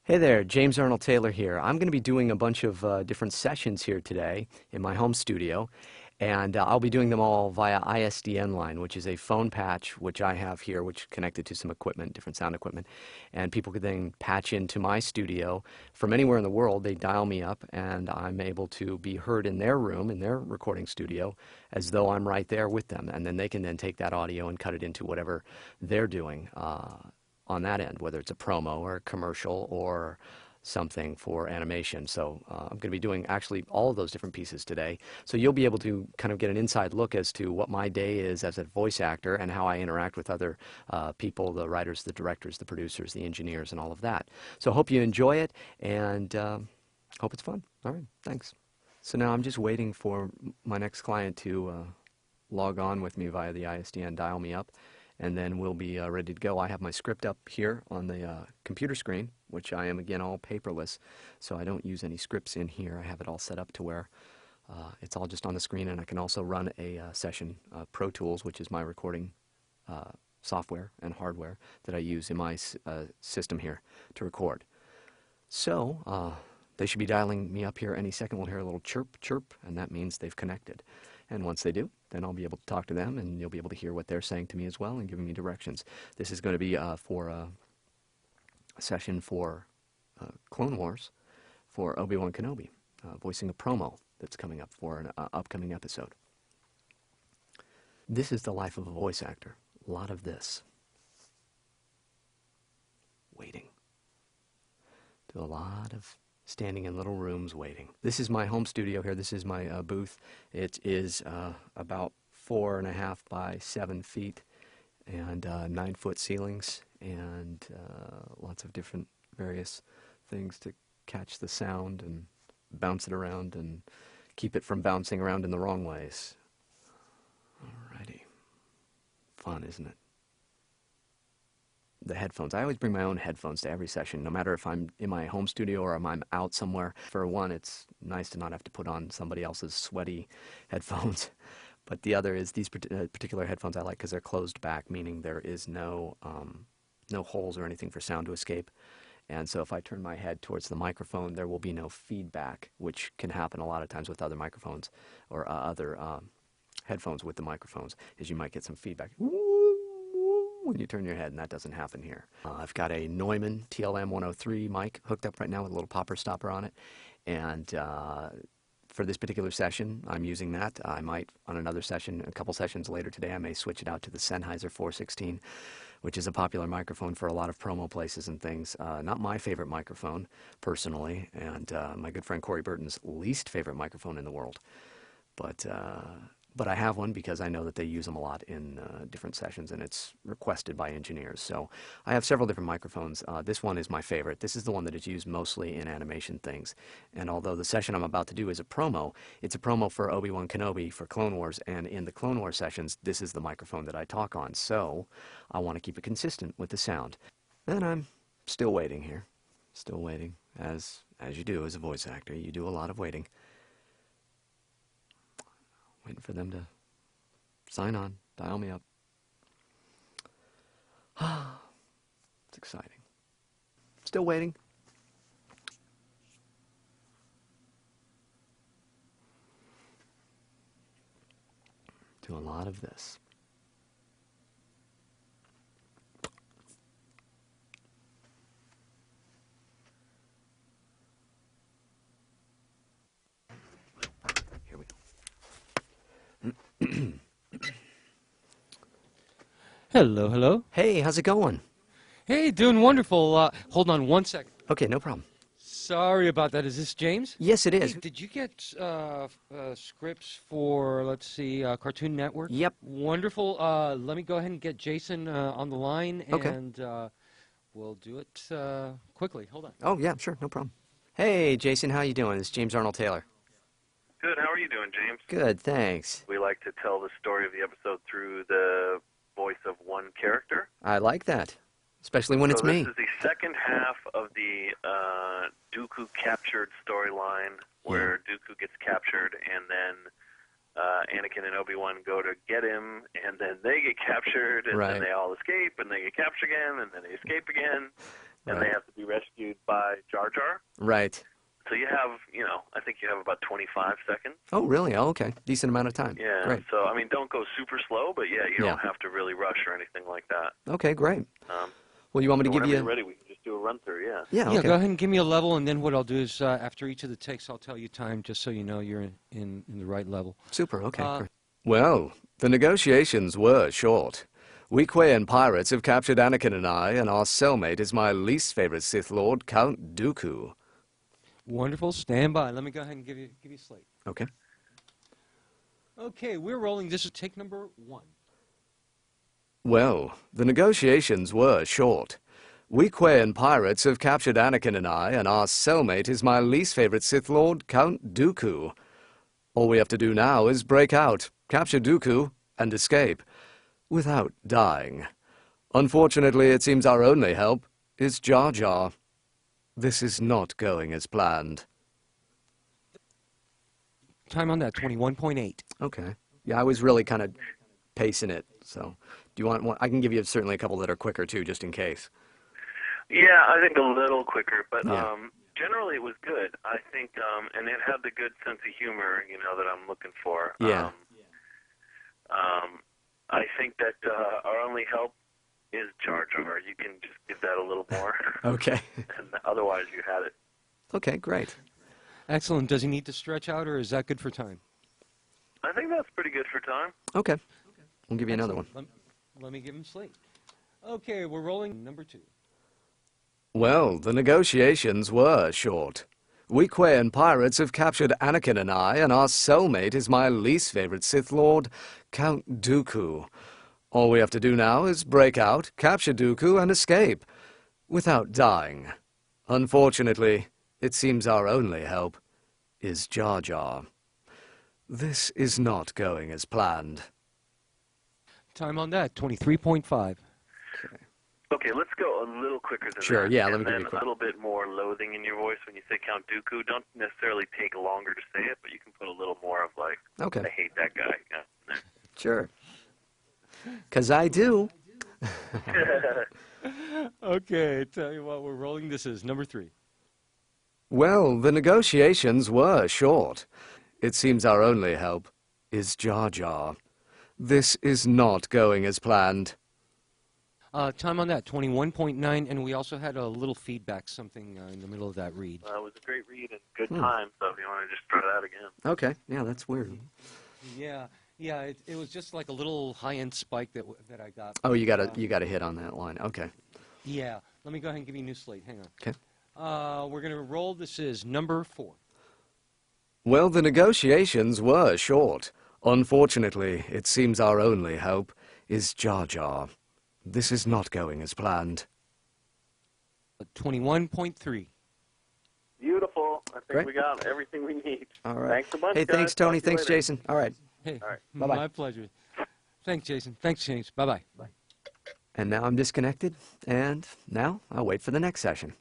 Hey there, James Arnold Taylor here. I'm going to be doing a bunch of different sessions here today in my home studio, and I'll be doing them all via ISDN line, which is a phone patch which I have here, which is connected to some equipment, different sound equipment, and people could then patch into my studio from anywhere in the world. They dial me up, and I'm able to be heard in their room, in their recording studio, as though I'm right there with them, and then they can then take that audio and cut it into whatever they're doing. On that end, whether it's a promo or a commercial or something for animation. So I'm going to be doing actually all of those different pieces today. So you'll be able to kind of get an inside look as to what my day is as a voice actor and how I interact with other people, the writers, the directors, the producers, the engineers, and all of that. So hope you enjoy it, and hope it's fun. All right, thanks. So now I'm just waiting for my next client to log on with me via the ISDN, dial me up, and then we'll be ready to go. I have my script up here on the computer screen, which I am, again, all paperless, so I don't use any scripts in here. I have it all set up to where it's all just on the screen, and I can also run a session, Pro Tools, which is my recording software and hardware that I use in my system here to record. So they should be dialing me up here any second. We'll hear a little chirp, chirp, and that means they've connected. And once they do, then I'll be able to talk to them, and you'll be able to hear what they're saying to me as well and giving me directions. This is going to be for a session for Clone Wars for Obi-Wan Kenobi, voicing a promo that's coming up for an upcoming episode. This is the life of a voice actor. A lot of this. Waiting. Do a lot of standing in little rooms waiting. This is my home studio here. This is my booth. It is about 4.5 by 7 feet and 9-foot ceilings and lots of different various things to catch the sound and bounce it around and keep it from bouncing around in the wrong ways. Alrighty. Fun, isn't it? The headphones. I always bring my own headphones to every session, no matter if I'm in my home studio or if I'm out somewhere. For one, it's nice to not have to put on somebody else's sweaty headphones. But the other is these particular headphones I like because they're closed back, meaning there is no holes or anything for sound to escape. And so if I turn my head towards the microphone, there will be no feedback, which can happen a lot of times with other microphones or other headphones with the microphones, is you might get some feedback when you turn your head, and that doesn't happen here. I've got a Neumann TLM 103 mic hooked up right now with a little popper stopper on it, and for this particular session, I'm using that. I might, on another session, a couple sessions later today, I may switch it out to the Sennheiser 416, which is a popular microphone for a lot of promo places and things. Not my favorite microphone, personally, and my good friend Corey Burton's least favorite microphone in the world. But I have one because I know that they use them a lot in different sessions, and it's requested by engineers. So I have several different microphones. This one is my favorite. This is the one that is used mostly in animation things. And although the session I'm about to do is a promo, it's a promo for Obi-Wan Kenobi for Clone Wars, and in the Clone Wars sessions, this is the microphone that I talk on. So I want to keep it consistent with the sound. And I'm still waiting here. Still waiting, as you do as a voice actor. You do a lot of waiting. Waiting for them to sign on, dial me up. It's exciting. Still waiting. Do a lot of this. Here we go. Hello, hello. Hey, how's it going? Hey, doing wonderful. Hold on one second. Okay, no problem. Sorry about that. Is this James? Yes, it is. Hey, did you get scripts for, let's see, Cartoon Network? Yep. Wonderful. Let me go ahead and get Jason on the line, Okay. and we'll do it quickly. Hold on. Oh, yeah, sure, no problem. Hey, Jason, how you doing? It's James Arnold Taylor. Good. How are you doing, James? Good, thanks. We like to tell the story of the episode through the voice of one character. I like that, especially when it's me. This is the second half of the Dooku captured storyline, where Dooku gets captured, and then Anakin and Obi-Wan go to get him, and then they get captured, and then they all escape, and they get captured again, and then they escape again. and Right. they have to be rescued by Jar Jar. Right. So you have, I think you have about 25 seconds. Oh, really? Oh, okay. Decent amount of time. Yeah. Great. So, I mean, don't go super slow, but yeah, you Yeah. don't have to really rush or anything like that. Okay, great. Um, Well, you want me to so give whenever you... you're ready, we can just do a run through, yeah. Yeah, Yeah, okay. go ahead and give me a level, and then what I'll do is after each of the takes, I'll tell you time, just so you know you're in the right level. Super, okay. Uh, Great. Well, the negotiations were short. We Quayan pirates have captured Anakin and I, and our cellmate is my least favorite Sith Lord, Count Dooku. Wonderful. Stand by. Let me go ahead and give you a slate. Okay. Okay, we're rolling. This is take number 1. Well, the negotiations were short. We Quayan pirates have captured Anakin and I, and our cellmate is my least favorite Sith Lord, Count Dooku. All we have to do now is break out, capture Dooku, and escape, without dying. Unfortunately, it seems our only help is Jar Jar. This is not going as planned. Time on that, 21.8. Okay. Yeah, I was really kind of pacing it, so... Do you want one? I can give you certainly a couple that are quicker, too, just in case. Yeah, I think a little quicker, but Yeah. generally it was good. I think, and it had the good sense of humor, that I'm looking for. Yeah. I think that our only help is Jar Jar. You can just give that a little more, Okay. and otherwise you had it. Okay, great. Excellent. Does he need to stretch out, or is that good for time? I think that's pretty good for time. Okay. We'll give you another one. Excellent. Let me give him slate. Okay, we're rolling number 2. Well, the negotiations were short. We Quayan pirates have captured Anakin and I, and our cellmate is my least favorite Sith Lord, Count Dooku. All we have to do now is break out, capture Dooku, and escape, without dying. Unfortunately, it seems our only help is Jar Jar. This is not going as planned. Time on that, 23.5. Okay, let's go a little quicker than Sure, that. yeah, let and me give then you a quick- little bit more loathing in your voice when you say Count Dooku. Don't necessarily take longer to say it, but you can put a little more of like, Okay. I hate that guy. Yeah. Sure. 'Cause I do. Okay, tell you what, we're rolling. This is number 3. Well, the negotiations were short. It seems our only help is Jar Jar. This is not going as planned. Time on that, 21.9, and we also had a little feedback, something in the middle of that read. It was a great read and good time, so if you want to just try that again. Okay, yeah, that's weird. Yeah, it was just like a little high-end spike that I got. Oh, you got a hit on that line. Okay. Yeah, let me go ahead and give you a new slate. Hang on. Okay. We're going to roll. This is number 4. Well, the negotiations were short. Unfortunately, it seems our only hope is Jar Jar. This is not going as planned. 21.3. Beautiful. I think Great. we got everything we need. All right. Thanks a bunch, Hey, guys. thanks, Talk Tony. to you Thanks, later. Jason. All right. Hey, All right. Bye-bye. my pleasure. Thanks, Jason. Thanks, James. Bye-bye. And now I'm disconnected, and now I'll wait for the next session.